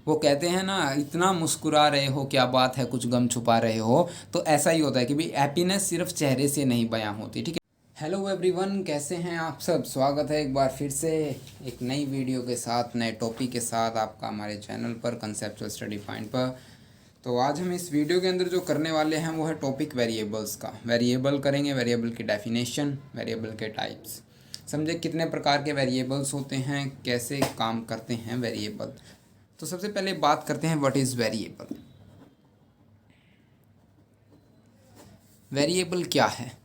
वो कहते हैं ना, इतना मुस्कुरा रहे हो क्या बात है, कुछ गम छुपा रहे हो। तो ऐसा ही होता है कि भाई हैप्पीनेस सिर्फ चेहरे से नहीं बयां होती। ठीक है, हेलो एवरीवन, कैसे हैं आप सब। स्वागत है एक बार फिर से एक नई वीडियो के साथ, नए टॉपिक के साथ आपका हमारे चैनल पर कंसेप्चुअल स्टडी पॉइंट पर। तो आज हम इस वीडियो के अंदर जो करने वाले हैं वो है टॉपिक वेरिएबल्स का। वेरिएबल करेंगे, वेरिएबल की डेफिनेशन, वेरिएबल के टाइप्स, समझे कितने प्रकार के वेरिएबल्स होते हैं, कैसे काम करते हैं वेरिएबल। तो सबसे पहले बात करते हैं व्हाट इज़ वेरिएबल। वेरिएबल क्या है?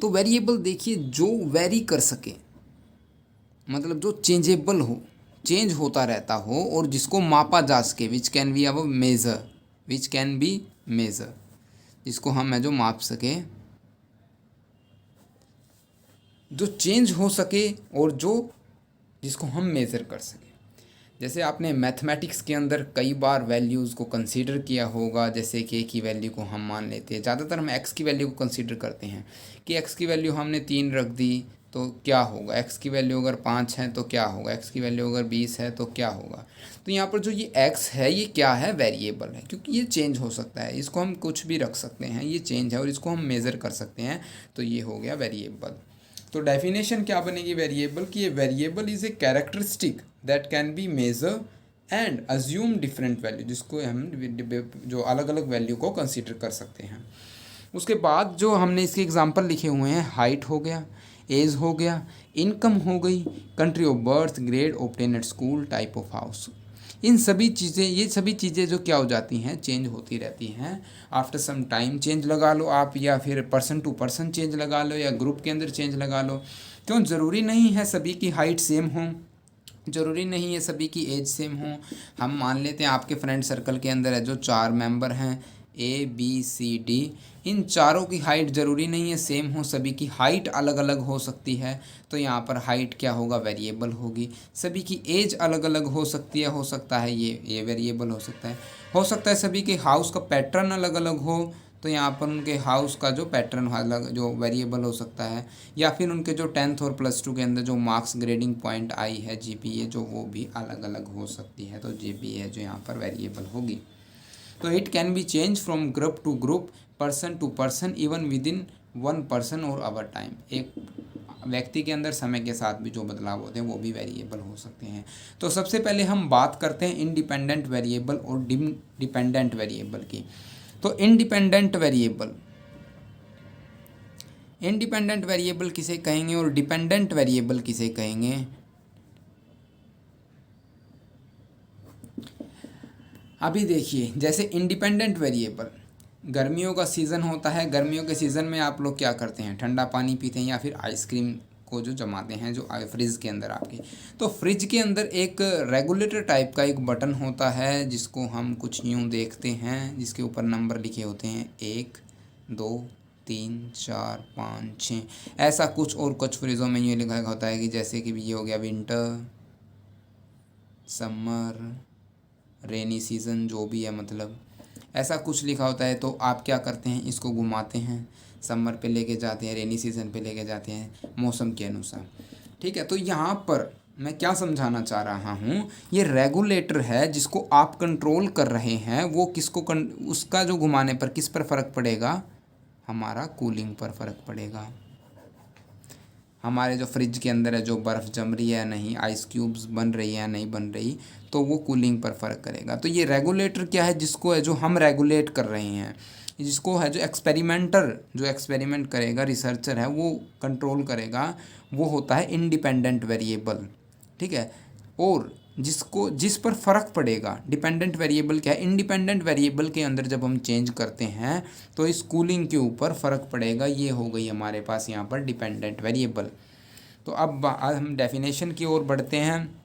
तो वेरिएबल देखिए, जो वेरी कर सके, मतलब जो चेंजेबल हो, चेंज होता रहता हो, और जिसको मापा जा सके, विच कैन बी अब measure, which can be measure, जिसको हम है जो माप सके, जो चेंज हो सके और जो जिसको हम मेज़र कर सके। जैसे आपने मैथमेटिक्स के अंदर कई बार वैल्यूज़ को कंसीडर किया होगा, जैसे कि की वैल्यू को हम मान लेते हैं, ज़्यादातर हम एक्स की वैल्यू को कंसीडर करते हैं कि एक्स की वैल्यू हमने 3 रख दी तो क्या होगा, एक्स की वैल्यू अगर 5 है तो क्या होगा, एक्स की वैल्यू अगर 20 है तो क्या होगा। तो यहाँ पर जो ये एक्स है ये क्या है, वेरिएबल है, क्योंकि ये चेंज हो सकता है, इसको हम कुछ भी रख सकते हैं, ये चेंज है और इसको हम मेज़र कर सकते हैं, तो ये हो गया वेरिएबल। तो डेफिनेशन क्या बनेगी वेरिएबल की, ये variable is a characteristic that can be measure and assume different value, जिसको हम जो अलग अलग वैल्यू को कंसीडर कर सकते हैं। उसके बाद जो हमने इसके एग्जांपल लिखे हुए हैं, हाइट हो गया, एज हो गया, इनकम हो गई, country of birth, grade obtain at school, type of house. इन सभी चीज़ें, ये सभी चीज़ें जो क्या हो जाती हैं, चेंज होती रहती हैं। आफ्टर सम टाइम चेंज लगा लो आप, या फिर पर्सन टू पर्सन चेंज लगा लो, या ग्रुप के अंदर चेंज लगा लो। क्यों, ज़रूरी नहीं है सभी की हाइट सेम हो, ज़रूरी नहीं है सभी की एज सेम हो। हम मान लेते हैं आपके फ्रेंड सर्कल के अंदर है जो 4 मेंबर हैं, ए बी सी डी, इन चारों की हाइट ज़रूरी नहीं है सेम हो, सभी की हाइट अलग अलग हो सकती है। तो यहाँ पर हाइट क्या होगा, वेरिएबल होगी। सभी की एज अलग अलग हो सकती है, हो सकता है ये वेरिएबल हो सकता है। हो सकता है सभी के हाउस का पैटर्न अलग अलग हो, तो यहाँ पर उनके हाउस का जो पैटर्न अलग, जो वेरिएबल हो सकता है। या फिर उनके जो 10th और +2 के अंदर जो मार्क्स ग्रेडिंग पॉइंट आई है, जीपीए, जो वो भी अलग अलग हो सकती है, तो जीपीए जो यहाँ पर वेरिएबल होगी। तो it can be change from group to group, person to person, even with in one person और ओवर टाइम। एक व्यक्ति के अंदर समय के साथ भी जो बदलाव होते हैं वो भी वेरिएबल हो सकते हैं। तो सबसे पहले हम बात करते हैं इंडिपेंडेंट वेरिएबल और डिपेंडेंट वेरिएबल की। तो इंडिपेंडेंट वेरिएबल किसे कहेंगे और डिपेंडेंट वेरिएबल किसे कहेंगे। अभी देखिए, जैसे इंडिपेंडेंट वेरिएबल, गर्मियों का सीज़न होता है, गर्मियों के सीज़न में आप लोग क्या करते हैं, ठंडा पानी पीते हैं या फिर आइसक्रीम को जो जमाते हैं जो फ्रिज के अंदर आपके। तो फ्रिज के अंदर एक रेगुलेटर टाइप का एक बटन होता है, जिसको हम कुछ यूँ देखते हैं, जिसके ऊपर नंबर लिखे होते हैं 1 2 3 4 5 6, ऐसा कुछ। और कुछ फ्रिजों में ये लिखा होता है कि जैसे कि ये हो गया विंटर, समर, रेनी सीज़न, जो भी है, मतलब ऐसा कुछ लिखा होता है। तो आप क्या करते हैं, इसको घुमाते हैं, समर पे लेके जाते हैं, रेनी सीज़न पे लेके जाते हैं, मौसम के अनुसार। ठीक है, तो यहाँ पर मैं क्या समझाना चाह रहा हूँ, ये रेगुलेटर है जिसको आप कंट्रोल कर रहे हैं, वो किसको उसका जो घुमाने पर किस पर फ़र्क पड़ेगा, हमारा कूलिंग पर फ़र्क पड़ेगा। हमारे जो फ्रिज के अंदर है, जो बर्फ़ जम रही है या नहीं, आइस क्यूब्स बन रही है या नहीं बन रही, तो वो कूलिंग पर फ़र्क करेगा। तो ये रेगुलेटर क्या है, जिसको है जो हम रेगुलेट कर रहे हैं, जिसको है जो एक्सपेरिमेंटर, जो एक्सपेरिमेंट करेगा, रिसर्चर है, वो कंट्रोल करेगा, वो होता है इंडिपेंडेंट वेरिएबल। ठीक है, और जिसको जिस पर फ़र्क पड़ेगा, डिपेंडेंट वेरिएबल क्या है, इंडिपेंडेंट वेरिएबल के अंदर जब हम चेंज करते हैं तो इस कूलिंग के ऊपर फ़र्क पड़ेगा। ये हो गई हमारे पास यहाँ पर डिपेंडेंट वेरिएबल। तो अब हम डेफिनेशन की ओर बढ़ते हैं।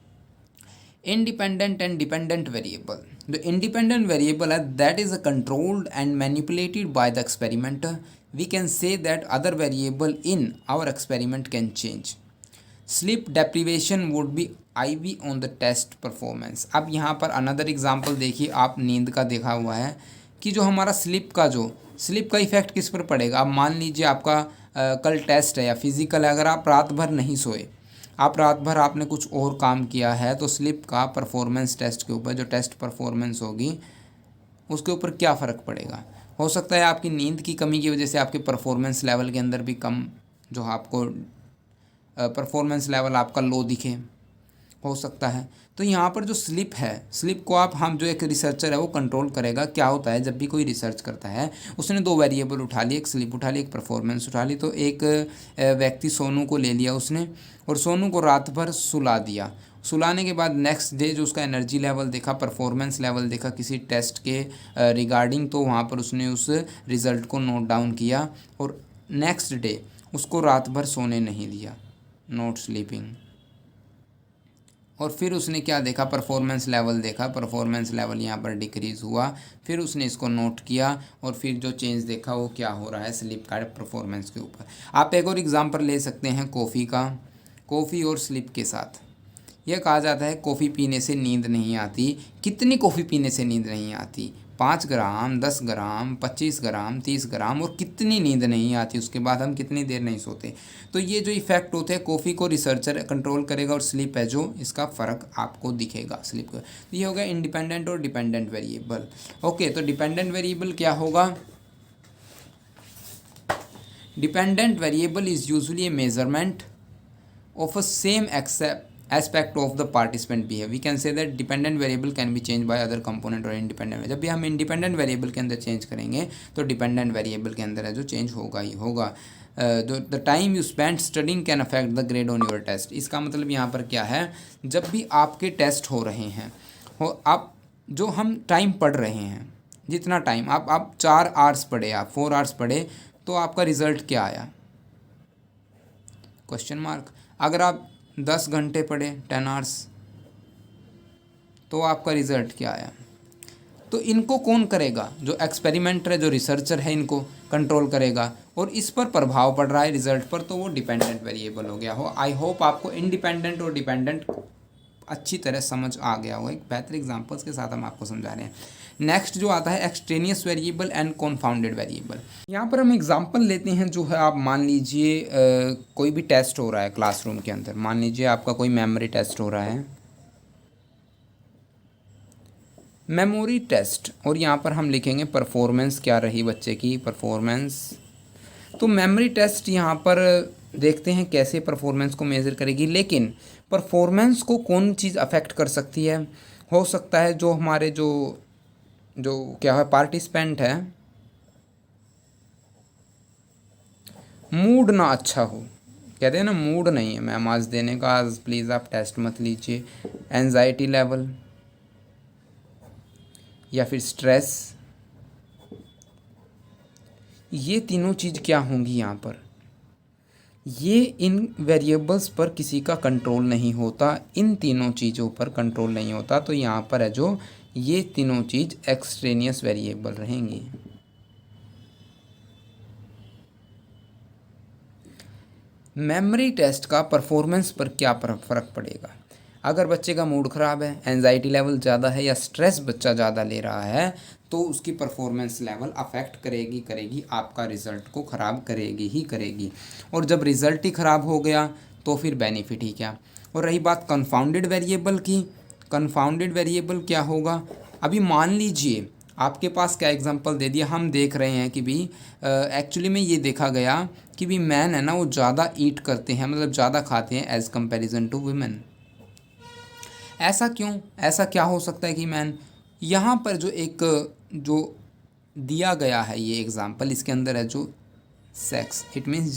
Independent and dependent variable, the independent variable है that is controlled and manipulated by the experimenter, we can say that other variable in our experiment can change. Sleep deprivation would be IV on the test performance. अब यहाँ पर another example देखिए, आप नींद का देखा हुआ है कि जो हमारा स्लीप का इफ़ेक्ट किस पर पड़ेगा। अब मान लीजिए आपका कल टेस्ट है या फिज़िकल है, अगर आप रात भर नहीं सोए आप रात भर आपने कुछ और काम किया है तो स्लीप का परफॉर्मेंस टेस्ट के ऊपर, जो टेस्ट परफॉर्मेंस होगी उसके ऊपर क्या फ़र्क पड़ेगा। हो सकता है आपकी नींद की कमी की वजह से आपके परफॉर्मेंस लेवल के अंदर भी कम, जो आपको परफॉर्मेंस लेवल आपका लो दिखे, हो सकता है। तो यहाँ पर जो स्लीप है, स्लीप को आप, हम जो एक रिसर्चर है वो कंट्रोल करेगा। क्या होता है जब भी कोई रिसर्च करता है, उसने दो वेरिएबल उठा लिए, एक स्लीप उठा ली, एक परफॉर्मेंस उठा ली। तो एक व्यक्ति सोनू को ले लिया उसने और सोनू को रात भर सुला दिया। सुलाने के बाद नेक्स्ट डे जो उसका एनर्जी लेवल देखा, परफॉर्मेंस लेवल देखा किसी टेस्ट के रिगार्डिंग, तो वहाँ पर उसने उस रिज़ल्ट को नोट डाउन किया और नेक्स्ट डे उसको रात भर सोने नहीं दिया, नॉट स्लीपिंग। और फिर उसने क्या देखा, परफॉर्मेंस लेवल देखा, परफॉर्मेंस लेवल यहाँ पर डिक्रीज़ हुआ। फिर उसने इसको नोट किया और फिर जो चेंज देखा वो क्या हो रहा है स्लीप का परफॉर्मेंस के ऊपर। आप एक और एग्जांपल ले सकते हैं कॉफ़ी का, कॉफ़ी और स्लीप के साथ। यह कहा जाता है कॉफ़ी पीने से नींद नहीं आती। कितनी कॉफ़ी पीने से नींद नहीं आती? 5 ग्राम, 10 ग्राम, 25 ग्राम, 30 ग्राम, और कितनी नींद नहीं आती, उसके बाद हम कितनी देर नहीं सोते। तो ये जो इफ़ेक्ट होते हैं, कॉफ़ी को रिसर्चर कंट्रोल करेगा और स्लीप है जो, इसका फ़र्क आपको दिखेगा स्लीप का। तो ये हो गया इंडिपेंडेंट और डिपेंडेंट वेरिएबल। ओके, तो डिपेंडेंट वेरिएबल क्या होगा? Dependent variable is usually A measurement of a same aspect of the participant behavior. We can say that dependent variable can be changed by other component or independent. जब भी हम independent variable के अंदर change करेंगे तो dependent variable के अंदर है जो चेंज होगा ही होगा। The time you spend studying can affect the grade on your test. इसका मतलब यहाँ पर क्या है, जब भी आपके टेस्ट हो रहे हैं, आप जो हम टाइम पढ़ रहे हैं, जितना टाइम आप 4 आवर्स पढ़े, आप 4 आवर्स पढ़े, तो आपका रिजल्ट क्या आया? Question mark. अगर आप 10 घंटे पढ़े, 10 आवर्स, तो आपका रिज़ल्ट क्या आया? तो इनको कौन करेगा? जो एक्सपेरिमेंटर है, जो रिसर्चर है, इनको कंट्रोल करेगा और इस पर प्रभाव पड़ रहा है रिजल्ट पर, तो वो डिपेंडेंट वेरिएबल हो गया हो। आई होप आपको इंडिपेंडेंट और डिपेंडेंट अच्छी तरह समझ आ गया होगा। एक बेहतर एग्जांपल्स के साथ हम आपको समझा रहे हैं। नेक्स्ट जो आता है एक्सट्रेनियस वेरिएबल एंड कॉन्फाउंडेड वेरिएबल। यहाँ पर हम एग्जांपल लेते हैं, जो है आप मान लीजिए कोई भी टेस्ट हो रहा है क्लासरूम के अंदर, मान लीजिए आपका कोई मेमोरी टेस्ट हो रहा है, मेमोरी टेस्ट, और यहाँ पर हम लिखेंगे परफॉर्मेंस क्या रही बच्चे की, परफॉर्मेंस। तो मेमोरी टेस्ट यहाँ पर देखते हैं कैसे परफॉर्मेंस को मेज़र करेगी, लेकिन परफॉर्मेंस को कौन चीज़ अफेक्ट कर सकती है? हो सकता है जो हमारे जो क्या है पार्टिसिपेंट है, मूड ना अच्छा हो। कहते हैं ना मूड नहीं है मैम आज देने का, आज प्लीज़ आप टेस्ट मत लीजिए। एंजाइटी लेवल या फिर स्ट्रेस, ये तीनों चीज़ क्या होंगी यहाँ पर? ये इन वेरिएबल्स पर किसी का कंट्रोल नहीं होता, इन तीनों चीज़ों पर कंट्रोल नहीं होता। तो यहाँ पर है जो ये तीनों चीज़ एक्सट्रेनियस वेरिएबल रहेंगी। मेमोरी टेस्ट का परफॉर्मेंस पर क्या फ़र्क पड़ेगा? अगर बच्चे का मूड ख़राब है, एंजाइटी लेवल ज़्यादा है या स्ट्रेस बच्चा ज़्यादा ले रहा है, तो उसकी परफॉर्मेंस लेवल अफेक्ट करेगी, आपका रिज़ल्ट को ख़राब करेगी। और जब रिज़ल्ट ही ख़राब हो गया तो फिर बेनिफिट ही क्या। और रही बात कंफाउंडेड वेरिएबल की, कंफाउंडेड वेरिएबल क्या होगा? अभी मान लीजिए आपके पास क्या एग्जांपल दे दिया, हम देख रहे हैं कि भी एक्चुअली में ये देखा गया कि भी मैन है ना वो ज़्यादा ईट करते हैं, मतलब ज़्यादा खाते हैं एज़ कंपैरिजन टू वुमेन। ऐसा क्यों? ऐसा क्या हो सकता है कि मैन, यहाँ पर जो एक जो दिया गया है ये एग्जांपल, इसके अंदर है जो सेक्स, इट मीन्स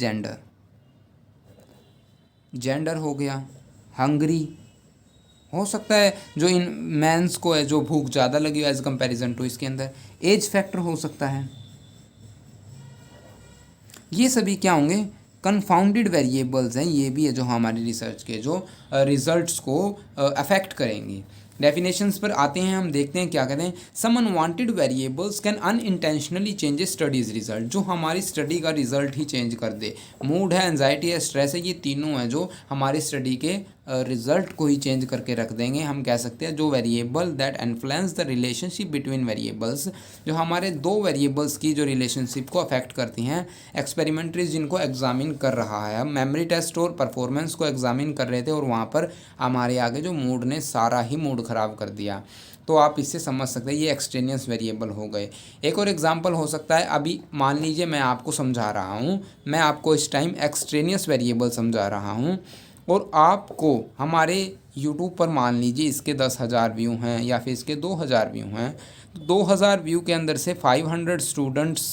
जेंडर हो गया। हंग्री हो सकता है जो इन मैंस को है जो भूख ज़्यादा लगी हो एज कंपैरिजन टू, इसके अंदर एज फैक्टर हो सकता है। ये सभी क्या होंगे? कंफाउंडेड वेरिएबल्स हैं। ये भी है जो हमारी रिसर्च के जो रिजल्ट्स को अफेक्ट करेंगे। डेफिनेशंस पर आते हैं, हम देखते हैं क्या कहते हैं। Some unwanted variables can unintentionally change studies result, जो हमारी स्टडी का रिजल्ट ही चेंज कर दे। मूड है, एंजाइटी है, स्ट्रेस है, ये तीनों हैं जो हमारी स्टडी के रिजल्ट को ही चेंज करके रख देंगे। हम कह सकते हैं जो variable that influence the relationship between variables, जो हमारे दो वेरिएबल्स की जो रिलेशनशिप को अफेक्ट करती हैं। एक्सपेरिमेंटरी जिनको एग्जामिन कर रहा है, हम मेमोरी टेस्ट और परफॉर्मेंस को एग्जामिन कर रहे थे और वहाँ पर हमारे आगे जो मूड ने सारा ही मूड ख़राब कर दिया। तो आप इससे समझ सकते हैं ये एक्सट्रेनियस वेरिएबल हो गए। एक और एग्जांपल हो सकता है, अभी मान लीजिए मैं आपको समझा रहा हूँ, मैं आपको इस टाइम एक्सट्रेनियस वेरिएबल समझा रहा हूँ और आपको हमारे यूट्यूब पर मान लीजिए इसके 10,000 व्यू हैं या फिर इसके 2,000 व्यू हैं। तो 2,000 व्यू के अंदर से 500 स्टूडेंट्स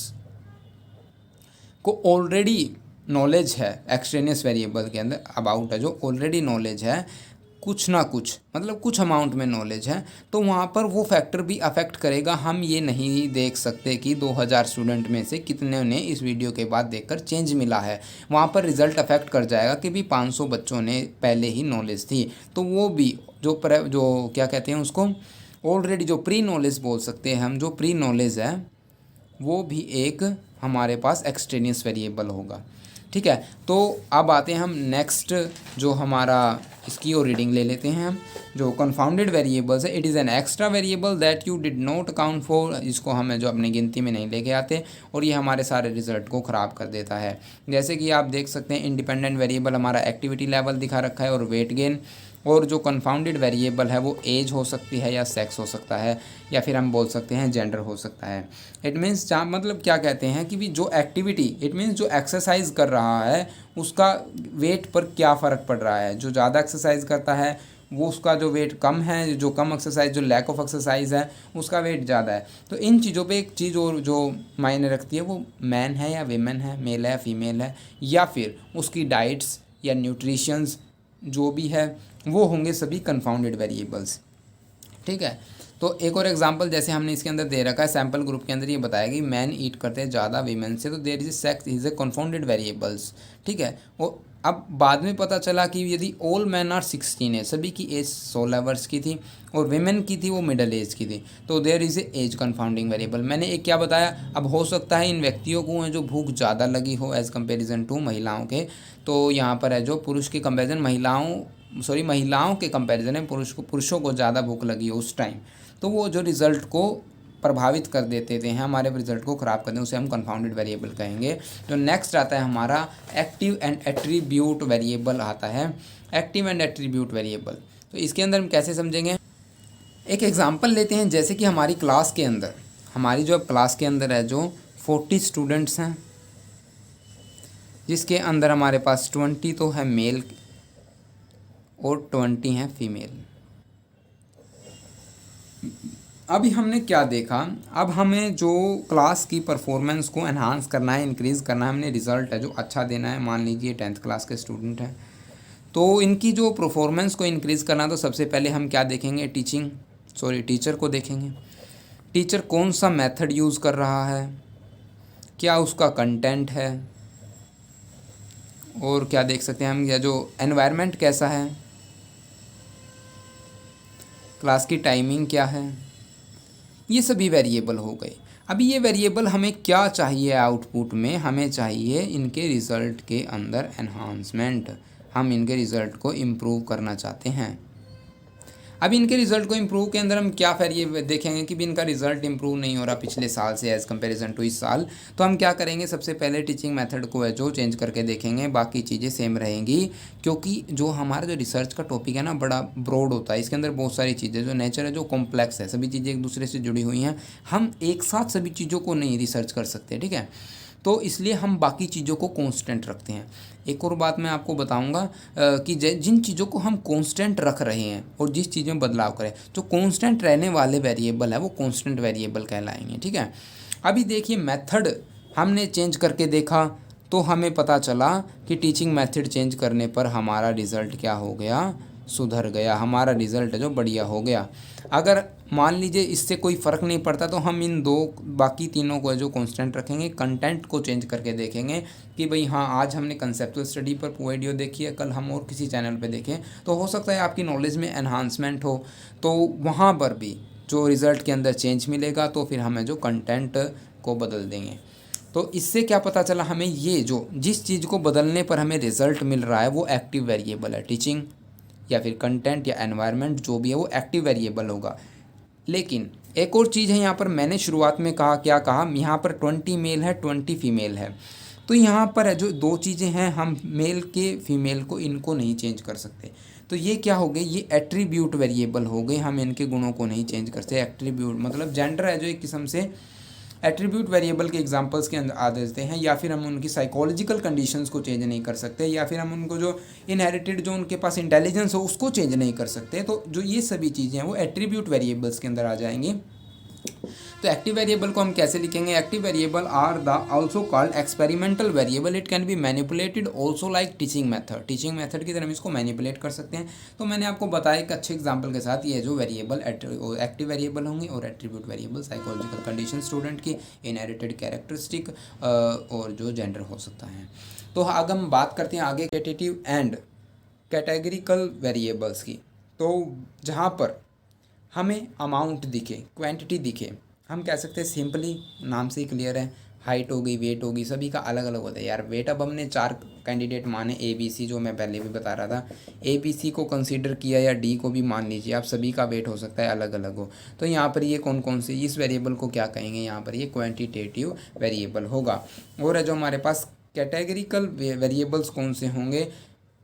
को ऑलरेडी नॉलेज है एक्सट्रेनियस वेरिएबल के अंदर अबाउट है, जो ऑलरेडी नॉलेज है कुछ ना कुछ, मतलब कुछ अमाउंट में नॉलेज है, तो वहाँ पर वो फैक्टर भी अफेक्ट करेगा। हम ये नहीं देख सकते कि 2,000 स्टूडेंट में से कितने ने इस वीडियो के बाद देखकर चेंज मिला है। वहाँ पर रिज़ल्ट अफेक्ट कर जाएगा कि भी 500 बच्चों ने पहले ही नॉलेज थी, तो वो भी जो क्या कहते हैं उसको, ऑलरेडी जो प्री नॉलेज बोल सकते हैं हम, जो प्री नॉलेज है वो भी एक हमारे पास एक्सट्रेनियस वेरिएबल होगा। ठीक है, तो अब आते हैं हम नेक्स्ट जो हमारा इसकी और रीडिंग ले लेते हैं हम। जो कंफाउंडेड वेरिएबल्स है, it is an extra variable that you did not account for, इसको हमें जो अपनी गिनती में नहीं लेके आते और ये हमारे सारे रिजल्ट को ख़राब कर देता है। जैसे कि आप देख सकते हैं इंडिपेंडेंट वेरिएबल हमारा एक्टिविटी लेवल दिखा रखा है और वेट गेन, और जो कंफाउंडेड वेरिएबल है वो एज हो सकती है या सेक्स हो सकता है या फिर हम बोल सकते हैं जेंडर हो सकता है। इट मीन्स जहाँ मतलब क्या कहते हैं कि भी जो एक्टिविटी, इट मीन्स जो एक्सरसाइज कर रहा है उसका वेट पर क्या फ़र्क पड़ रहा है। जो ज़्यादा एक्सरसाइज करता है वो उसका जो वेट कम है, जो कम एक्सरसाइज, जो लैक ऑफ एक्सरसाइज है उसका वेट ज़्यादा है। तो इन चीज़ों पे एक चीज़ और जो मायने रखती है वो मैन है या वीमेन है, मेल है या फीमेल है, या फिर उसकी डाइट्स या न्यूट्रिशंस जो भी है वो होंगे सभी कंफाउंडेड वेरिएबल्स। ठीक है, तो एक और एग्जांपल जैसे हमने इसके अंदर दे रखा है, सैम्पल ग्रुप के अंदर ये बताया कि मैन ईट करते हैं ज़्यादा वीमेन से, तो there is sex is a confounded variables. ठीक है, वो अब बाद में पता चला कि यदि ऑल मैन आर 16 है, सभी की एज 16 वर्ष की थी और विमेन की थी वो मिडल एज की थी, तो there is a age confounding variable. मैंने एक क्या बताया, अब हो सकता है इन व्यक्तियों को जो भूख ज़्यादा लगी हो एज़ कंपेरिजन टू महिलाओं के, तो यहाँ पर है जो पुरुष के कंपेरिजन महिलाओं के कंपैरिजन है पुरुषों को ज़्यादा भूख लगी हो उस टाइम, तो वो जो रिज़ल्ट को प्रभावित कर देते थे, हमारे रिजल्ट को ख़राब कर दें, उसे हम कंफाउंडेड वेरिएबल कहेंगे। तो नेक्स्ट आता है हमारा एक्टिव एंड एट्रीब्यूट वेरिएबल आता है। एक्टिव एंड एट्रीब्यूट वेरिएबल, तो इसके अंदर हम कैसे समझेंगे, एक एग्जांपल लेते हैं। जैसे कि हमारी क्लास के अंदर, हमारी जो क्लास के अंदर है जो 40 स्टूडेंट्स हैं, जिसके अंदर हमारे पास 20 तो है मेल और 20 हैं फीमेल। अभी हमने क्या देखा, अब हमें जो क्लास की परफॉर्मेंस को एनहांस करना है, इंक्रीज़ करना है, हमने रिज़ल्ट है जो अच्छा देना है। मान लीजिए 10th क्लास के स्टूडेंट हैं, तो इनकी जो परफॉर्मेंस को इंक्रीज़ करना, तो सबसे पहले हम क्या देखेंगे, टीचर को देखेंगे। टीचर कौन सा मेथड यूज़ कर रहा है, क्या उसका कंटेंट है, और क्या देख सकते हैं हम, या जो एनवायरनमेंट कैसा है, क्लास की टाइमिंग क्या है, ये सभी वेरिएबल हो गए। अभी ये वेरिएबल हमें क्या चाहिए आउटपुट में, हमें चाहिए इनके रिज़ल्ट के अंदर एनहांसमेंट, हम इनके रिज़ल्ट को इम्प्रूव करना चाहते हैं। अब इनके रिज़ल्ट को इम्प्रूव के अंदर हम क्या ये देखेंगे कि भी इनका रिज़ल्ट इम्प्रूव नहीं हो रहा पिछले साल से एज़ कंपैरिजन टू इस साल, तो हम क्या करेंगे, सबसे पहले टीचिंग मेथड को है जो चेंज करके देखेंगे, बाकी चीज़ें सेम रहेंगी। क्योंकि जो हमारा जो रिसर्च का टॉपिक है ना बड़ा ब्रॉड होता है, इसके अंदर बहुत सारी चीज़ें, जो नेचर है जो कॉम्प्लेक्स है, सभी चीज़ें एक दूसरे से जुड़ी हुई हैं, हम एक साथ सभी चीज़ों को नहीं रिसर्च कर सकते। ठीक है, तो इसलिए हम बाकी चीज़ों को कांस्टेंट रखते हैं। एक और बात मैं आपको बताऊंगा कि जिन चीज़ों को हम कांस्टेंट रख रहे हैं और जिस चीज़ में बदलाव करें, जो कांस्टेंट रहने वाले वेरिएबल है वो कांस्टेंट वेरिएबल कहलाएंगे। ठीक है, अभी देखिए मेथड हमने चेंज करके देखा, तो हमें पता चला कि टीचिंग मेथड चेंज करने पर हमारा रिज़ल्ट क्या हो गया, सुधर गया, हमारा रिज़ल्ट जो बढ़िया हो गया। अगर मान लीजिए इससे कोई फ़र्क नहीं पड़ता तो हम इन दो बाकी तीनों को जो कांस्टेंट रखेंगे, कंटेंट को चेंज करके देखेंगे कि भाई हाँ, आज हमने कंसेप्चुअल स्टडी पर वीडियो देखी है, कल हम और किसी चैनल पे देखें, तो हो सकता है आपकी नॉलेज में एनहांसमेंट हो, तो वहाँ पर भी जो रिज़ल्ट के अंदर चेंज मिलेगा, तो फिर हमें जो कंटेंट को बदल देंगे। तो इससे क्या पता चला हमें, ये जो जिस चीज़ को बदलने पर हमें रिज़ल्ट मिल रहा है वो एक्टिव वेरिएबल है। टीचिंग या फिर कंटेंट या एनवायरनमेंट जो भी है वो एक्टिव वेरिएबल होगा। लेकिन एक और चीज़ है यहाँ पर, मैंने शुरुआत में कहा, क्या कहा, यहाँ पर 20 मेल है 20 फीमेल है, तो यहाँ पर है जो दो चीज़ें हैं, हम मेल के फीमेल को इनको नहीं चेंज कर सकते। तो ये क्या हो गए, ये एट्रीब्यूट वेरिएबल हो गए, हम इनके गुणों को नहीं चेंज कर सकते। एट्रीब्यूट मतलब जेंडर है जो एक किस्म से एट्रीब्यूट वेरिएबल के एग्जांपल्स के अंदर आ देते हैं, या फिर हम उनकी साइकोलॉजिकल कंडीशंस को चेंज नहीं कर सकते, या फिर हम उनको जो इनहेरिटेड जो उनके पास इंटेलिजेंस हो उसको चेंज नहीं कर सकते। तो जो ये सभी चीज़ें हैं वो एट्रीब्यूट वेरिएबल्स के अंदर आ जाएंगी। तो एक्टिव वेरिएबल को हम कैसे लिखेंगे, active variable are the also called experimental variable, it can be manipulated also like teaching method, teaching method की तरह हम इसको मैनिपुलेट कर सकते हैं। तो मैंने आपको बताया एक अच्छे एग्जांपल के साथ, ये जो वेरिएबल एक्टिव वेरिएबल होंगे और attribute variable psychological condition student की, इनहेरिटेड कैरेक्टरिस्टिक और जो जेंडर हो सकता है। तो अगर हम बात करते हैं आगे क्वांटिटेटिव एंड कैटेगरिकल वेरिएबल्स की, तो जहाँ पर हमें अमाउंट दिखे, क्वांटिटी दिखे, हम कह सकते हैं सिंपली, नाम से ही क्लियर है, हाइट हो गई, वेट होगी, सभी का अलग अलग होता है यार। वेट अब हमने 4 कैंडिडेट माने, ए बी सी, जो मैं पहले भी बता रहा था, ए बी सी को कंसीडर किया या डी को भी मान लीजिए आप, सभी का वेट हो सकता है अलग अलग हो। तो यहाँ पर ये कौन कौन से, इस वेरिएबल को क्या कहेंगे, यहाँ पर ये क्वांटिटेटिव वेरिएबल होगा। और है जो हमारे पास कैटेगरिकल वेरिएबल्स कौन से होंगे,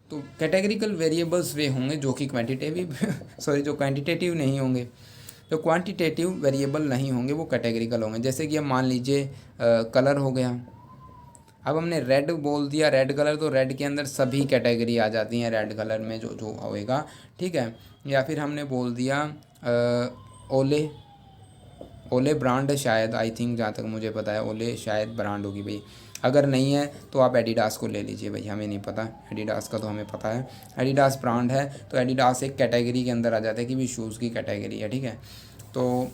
तो कैटेगरिकल वेरिएबल्स वे होंगे जो कि क्वांटिटेटिव सॉरी जो क्वांटिटेटिव नहीं होंगे, जो क्वांटिटेटिव वेरिएबल नहीं होंगे वो कैटेगरिकल होंगे। जैसे कि हम मान लीजिए कलर हो गया, अब हमने रेड बोल दिया, रेड कलर, तो रेड के अंदर सभी कैटेगरी आ जाती हैं रेड कलर में जो जो होएगा, ठीक है। या फिर हमने बोल दिया ओले, ओले ब्रांड है शायद, आई थिंक जहाँ तक मुझे पता है ओले शायद ब्रांड होगी भाई, अगर नहीं है तो आप एडिडास को ले लीजिए भाई, हमें नहीं पता, एडिडास का तो हमें पता है, एडिडास ब्रांड है, तो एडिडास एक कैटेगरी के अंदर आ जाता है कि भी शूज़ की कैटेगरी है, ठीक है। तो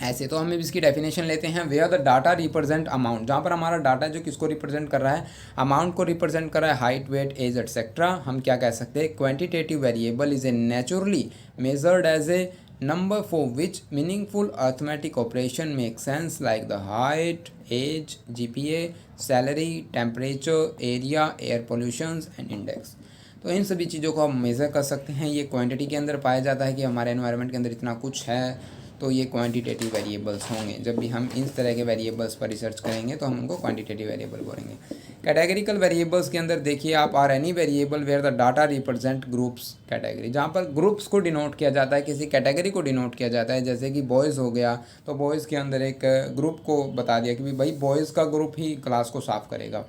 ऐसे तो हम इसकी डेफिनेशन लेते हैं, where the data represent amount, जहाँ पर हमारा डाटा जो किसको रिप्रेजेंट कर रहा है, अमाउंट को रिप्रेजेंट कर रहा है, हाइट, वेट, एज एटसेट्रा, हम क्या कह सकते हैं, quantitative variable is a naturally measured as a number for which meaningful arithmetic operation make sense like the height, age, GPA, salary, temperature, area, air pollution and index। तो इन सभी चीज़ों को हम मेज़र कर सकते हैं। ये क्वांटिटी के अंदर पाया जाता है कि हमारे एनवायरनमेंट के अंदर इतना कुछ है, तो ये क्वांटिटेटिव वेरिएबल्स होंगे। जब भी हम इस तरह के वेरिएबल्स पर रिसर्च करेंगे तो हम उनको क्वांटिटेटिव वेरिएबल बोलेंगे। कैटेगरिकल वेरिएबल्स के अंदर देखिए आप, are any variable where the data represent groups category, जहाँ पर ग्रुप्स को डिनोट किया जाता है, किसी कैटेगरी को डिनोट किया जाता है। जैसे कि बॉयज़ हो गया, तो बॉयज़ के अंदर एक ग्रुप को बता दिया कि भाई बॉयज़ का ग्रुप ही क्लास को साफ करेगा,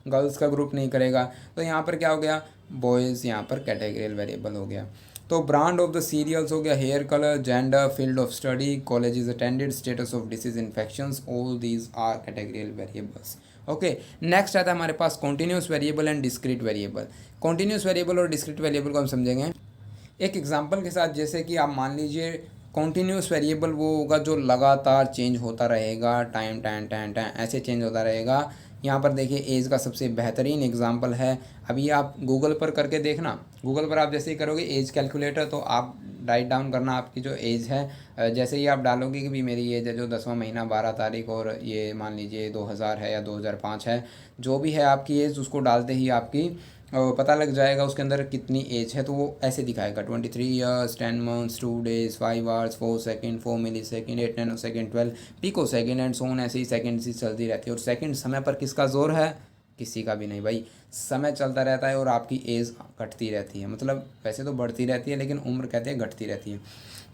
गर्ल्स का ग्रुप नहीं करेगा। तो यहाँ पर क्या हो गया, बॉयज़ यहाँ पर कैटेगरियल वेरिएबल हो गया। तो ब्रांड ऑफ द सीरियल्स हो गया, hair colour, gender, field of study, colleges attended, status of disease infections, all these are categorical variables. Okay, next आता है हमारे पास continuous variable and discrete variable. Continuous variable और डिस्क्रीट वेरिएबल को हम समझेंगे एक एग्जांपल के साथ। जैसे कि आप मान लीजिए कॉन्टिन्यूस वेरिएबल वो होगा जो लगातार चेंज होता रहेगा, टाइम टाइम टाइम टाइम ऐसे चेंज होता रहेगा। यहाँ पर देखिए एज का सबसे बेहतरीन एग्जांपल है, अभी आप गूगल पर करके देखना, गूगल पर आप जैसे ही करोगे एज कैलकुलेटर, तो आप राइट डाउन करना आपकी जो एज है, जैसे ही आप डालोगे कि भी मेरी एज है जो 10वां महीना 12 तारीख और ये मान लीजिए 2000 है या 2005 है, जो भी है आपकी एज, उसको डालते ही आपकी पता लग जाएगा उसके अंदर कितनी एज है। तो वो ऐसे दिखाएगा 23 years 10 months 2 days 5 hours 4 second 4 millisecond 8 nanosecond 12 picosecond and so on, ऐसे ही सेकेंड सी चलती रहती है। और सेकेंड समय पर किसका जोर है, किसी का भी नहीं भाई, समय चलता रहता है और आपकी एज घटती रहती है, मतलब वैसे तो बढ़ती रहती है लेकिन उम्र कहते हैं घटती रहती है।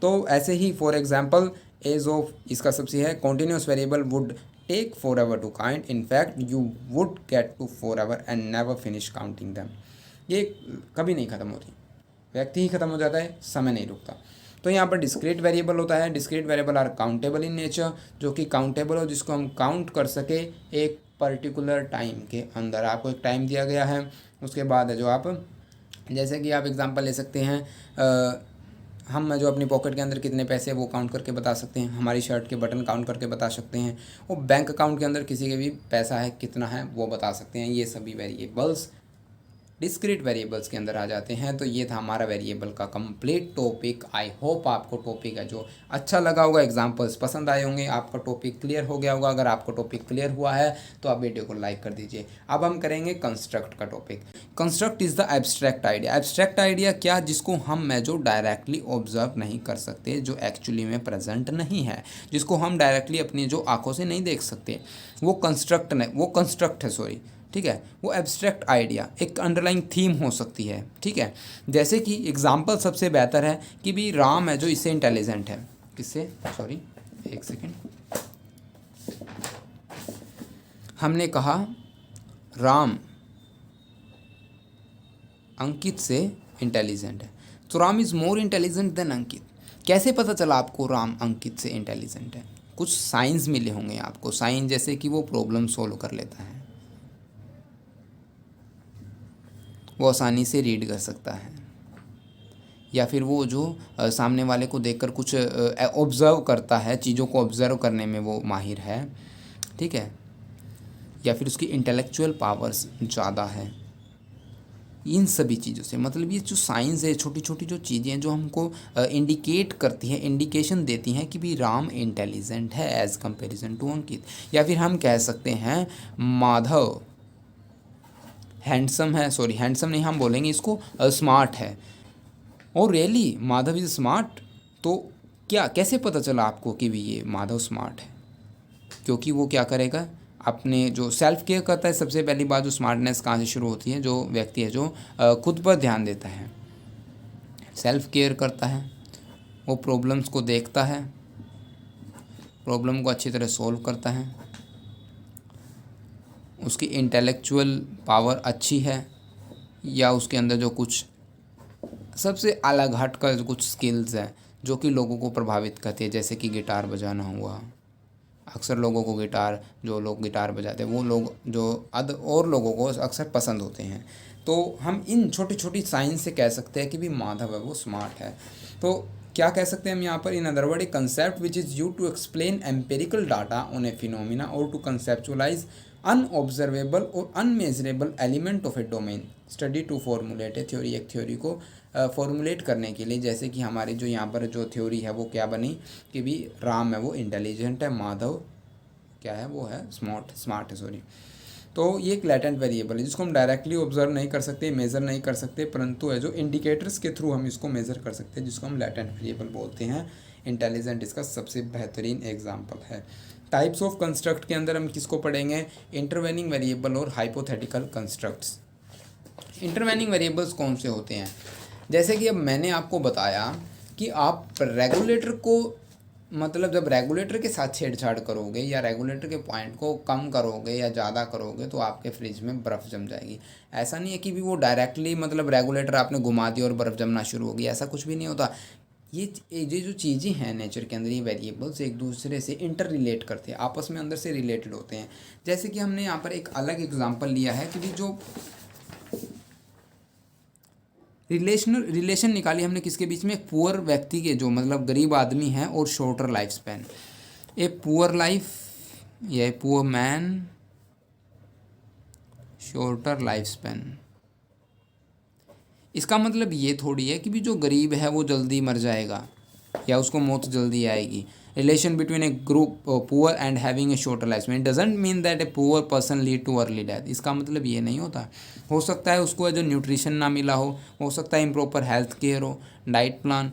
तो ऐसे ही फॉर एग्जांपल एज ऑफ, इसका सबसे है continuous variable would take forever to count, in fact you would get to forever and never finish counting them। ये कभी नहीं ख़त्म होती, व्यक्ति ही ख़त्म हो जाता है, समय नहीं रुकता। तो यहाँ पर डिस्क्रीट वेरिएबल होता है, discrete variable are countable in nature, जो कि काउंटेबल हो, जिसको हम काउंट कर सके एक पर्टिकुलर टाइम के अंदर। आपको एक टाइम दिया गया है, उसके बाद है जो आप जैसे कि आप एग्जांपल ले सकते हैं, हम जो अपनी पॉकेट के अंदर कितने पैसे हैं वो काउंट करके बता सकते हैं, हमारी शर्ट के बटन काउंट करके बता सकते हैं, वो बैंक अकाउंट के अंदर किसी के भी पैसा है कितना है वो बता सकते हैं। ये सभी वेरिएबल्स डिस्क्रीट वेरिएबल्स के अंदर आ जाते हैं। तो ये था हमारा वेरिएबल का कंप्लीट टॉपिक। आई होप आपको टॉपिक है जो अच्छा लगा होगा, एग्जांपल्स पसंद आए होंगे, आपका टॉपिक क्लियर हो गया होगा। अगर आपको टॉपिक क्लियर हुआ है तो आप वीडियो को लाइक कर दीजिए। अब हम करेंगे कंस्ट्रक्ट का topic. Construct is the abstract idea. Abstract idea क्या, जिसको हम मैं जो डायरेक्टली ऑब्जर्व नहीं कर सकते, जो एक्चुअली में प्रेजेंट नहीं है, जिसको हम डायरेक्टली अपनी जो आंखों से नहीं देख सकते, वो कंस्ट्रक्ट है सॉरी, ठीक है। वो एब्स्ट्रैक्ट आइडिया एक अंडरलाइंग थीम हो सकती है, ठीक है। जैसे कि एग्जांपल सबसे बेहतर है कि भी राम है जो इससे इंटेलिजेंट है, किससे, सॉरी एक सेकेंड, हमने कहा राम अंकित से इंटेलिजेंट है, तो Ram is more intelligent than Ankit. कैसे पता चला आपको राम अंकित से इंटेलिजेंट है? कुछ साइंस मिले होंगे आपको, साइन जैसे कि वो प्रॉब्लम सोल्व कर लेता है, वो आसानी से रीड कर सकता है, या फिर वो जो सामने वाले को देखकर कुछ ऑब्ज़र्व करता है, चीज़ों को ऑब्ज़र्व करने में वो माहिर है, ठीक है, या फिर उसकी इंटेलेक्चुअल पावर्स ज़्यादा है। इन सभी चीज़ों से मतलब ये जो साइंस है, छोटी छोटी जो चीज़ें हैं जो हमको इंडिकेट करती हैं, इंडिकेशन देती हैं कि भी राम इंटेलिजेंट है एज़ कंपेरिजन टू अंकित। या फिर हम कह सकते हैं माधव हैंडसम है, सॉरी हैंडसम नहीं, हम बोलेंगे इसको स्मार्ट है। और रियली माधव इज़ स्मार्ट, तो क्या कैसे पता चला आपको कि भी ये माधव स्मार्ट है? क्योंकि वो क्या करेगा, अपने जो सेल्फ केयर करता है। सबसे पहली बात जो स्मार्टनेस कहाँ से शुरू होती है, जो व्यक्ति है जो खुद पर ध्यान देता है, सेल्फ केयर करता है, वो प्रॉब्लम्स को देखता है, प्रॉब्लम को अच्छी तरह सॉल्व करता है, उसकी इंटेलेक्चुअल पावर अच्छी है, या उसके अंदर जो कुछ सबसे अलग हट कर कुछ स्किल्स हैं जो कि लोगों को प्रभावित करती है, जैसे कि गिटार बजाना हुआ। अक्सर लोगों को गिटार, जो लोग गिटार बजाते हैं वो लोग जो और लोगों को अक्सर पसंद होते हैं। तो हम इन छोटी छोटी साइंस से कह सकते हैं कि भी माधव है वो स्मार्ट है। तो क्या कह सकते हैं हम यहाँ पर, in other word, a concept which is use to explain empirical data on a phenomena और टू कंसेप्चुलाइज अनऑब्जर्वेबल और unmeasurable element of a domain study to formulate a theory. एक थ्योरी को फॉर्मुलेट करने के लिए, जैसे कि हमारी जो यहाँ पर जो थ्योरी है वो क्या बनी कि भी राम है वो इंटेलिजेंट है, माधव क्या है वो है स्मार्ट है सॉरी। तो ये एक लैटेंट वेरिएबल है जिसको हम डायरेक्टली ऑब्जर्व नहीं कर सकते, मेज़र नहीं कर सकते, परंतु है जो इंडिकेटर्स के थ्रू हम इसको मेज़र कर सकते हैं, जिसको हम लैटेंट वेरिएबल बोलते हैं। इंटेलिजेंट इसका सबसे बेहतरीन एग्जाम्पल है। टाइप्स ऑफ कंस्ट्रक्ट के अंदर हम किसको पढ़ेंगे, इंटरवेनिंग वेरिएबल और हाइपोथेटिकल कंस्ट्रक्ट्स। इंटरवेनिंग वेरिएबल्स कौन से होते हैं, जैसे कि अब मैंने आपको बताया कि आप रेगुलेटर को, मतलब जब रेगुलेटर के साथ छेड़छाड़ करोगे या रेगुलेटर के पॉइंट को कम करोगे या ज़्यादा करोगे तो आपके फ्रिज में बर्फ़ जम जाएगी। ऐसा नहीं है कि भी वो डायरेक्टली मतलब रेगुलेटर आपने घुमा दिया और बर्फ़ जमना शुरू होगी, ऐसा कुछ भी नहीं होता। ये जो चीज़ें हैं नेचर के अंदर, ये वेरिएबल्स एक दूसरे से इंटर रिलेट करते हैं, आपस में अंदर से रिलेटेड होते हैं। जैसे कि हमने यहाँ पर एक अलग एग्जाम्पल लिया है कि जो रिलेशन निकाली हमने किसके बीच में, एक पुअर व्यक्ति के जो मतलब गरीब आदमी है और shorter life span. A poor life या poor man, shorter life span. इसका मतलब ये थोड़ी है कि भी जो गरीब है वो जल्दी मर जाएगा या उसको मौत जल्दी आएगी। Relation between A group poor and having a shorter life span doesn't mean that a poor person lead too early death. इसका मतलब ये नहीं होता। हो सकता है उसको जो न्यूट्रिशन ना मिला हो सकता है इम्प्रॉपर हेल्थ केयर हो, डाइट प्लान,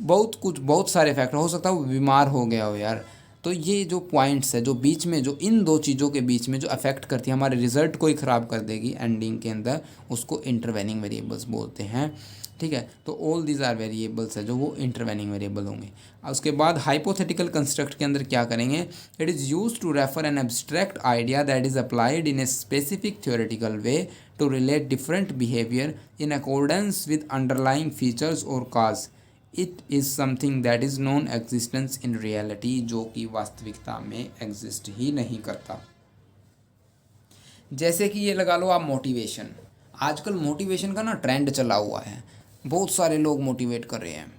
बहुत सारे फैक्टर, हो सकता है वो बीमार हो गया हो यार। तो ये जो पॉइंट्स है जो बीच में, जो इन दो चीज़ों के बीच में जो अफेक्ट करती है, हमारे रिजल्ट को ही ख़राब कर देगी एंडिंग के अंदर, उसको इंटरवेनिंग वेरिएबल्स बोलते हैं, ठीक है। तो ऑल दीज आर वेरिएबल्स है जो वो इंटरवेनिंग वेरिएबल होंगे। उसके बाद हाइपोथेटिकल कंस्ट्रक्ट के अंदर क्या करेंगे, it is use to refer an abstract idea that is applied in a specific theoretical way to relate different behaviour in accordance with underlying features और cause. It is something that is non existence in reality, जो कि वास्तविकता में exist ही नहीं करता। जैसे कि ये लगा लो आप मोटिवेशन। आजकल मोटिवेशन का ना ट्रेंड चला हुआ है, बहुत सारे लोग मोटिवेट कर रहे हैं।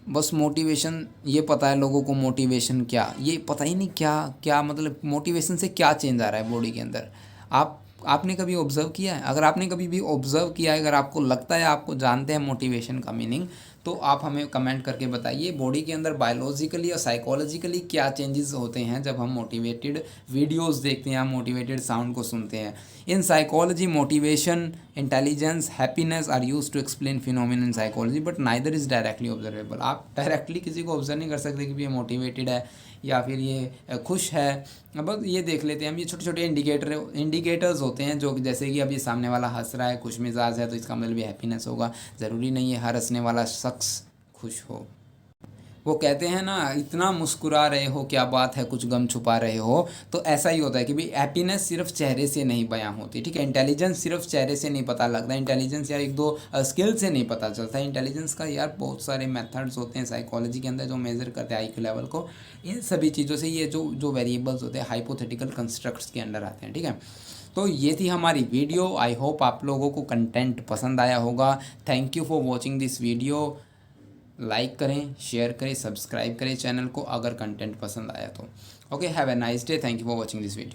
बस मोटिवेशन ये पता है लोगों को, मोटिवेशन क्या, ये पता ही नहीं क्या क्या मतलब मोटिवेशन से क्या चेंज आ रहा है बॉडी के अंदर। आपने कभी ऑब्ज़र्व किया है? अगर आपने कभी भी ऑब्ज़र्व किया है, अगर आपको लगता है आपको जानते हैं मोटिवेशन का मीनिंग, तो आप हमें कमेंट करके बताइए बॉडी के अंदर बायोलॉजिकली और साइकोलॉजिकली क्या चेंजेस होते हैं जब हम मोटिवेटेड वीडियोस देखते हैं, हम मोटिवेटेड साउंड को सुनते हैं। In psychology motivation, intelligence, happiness are use to explain phenomena in psychology but neither is directly observable. आप डायरेक्टली किसी को ऑब्जर्व नहीं कर सकते कि ये मोटिवेटेड है या फिर ये खुश है। बस ये देख लेते हैं हम, ये छोटे छोटे इंडिकेटर्स होते हैं जो जैसे कि अब ये सामने वाला हंस रहा है, खुश मिजाज है, तो इसका मतलब ये हैप्पीनेस होगा। ज़रूरी नहीं है हर हंसने वाला शख्स खुश हो। वो कहते हैं ना, इतना मुस्कुरा रहे हो क्या बात है, कुछ गम छुपा रहे हो। तो ऐसा ही होता है कि भाई हैप्पीनेस सिर्फ चेहरे से नहीं बयां होती, ठीक है। इंटेलिजेंस सिर्फ चेहरे से नहीं पता लगता, इंटेलिजेंस यार एक दो स्किल से नहीं पता चलता। इंटेलिजेंस का यार बहुत सारे मेथड्स होते हैं साइकोलॉजी के अंदर जो मेज़र करते हैं आईक्यू लेवल को। इन सभी चीज़ों से ये जो जो वेरिएबल्स होते हैं हाइपोथेटिकल कंस्ट्रक्ट्स के अंडर आते हैं, ठीक है। तो ये थी हमारी वीडियो। आई होप आप लोगों को कंटेंट पसंद आया होगा। Thank you for watching this video. Like करें, शेयर करें, सब्सक्राइब करें चैनल को अगर कंटेंट पसंद आया तो। Okay, have a nice day. Thank you for watching this video.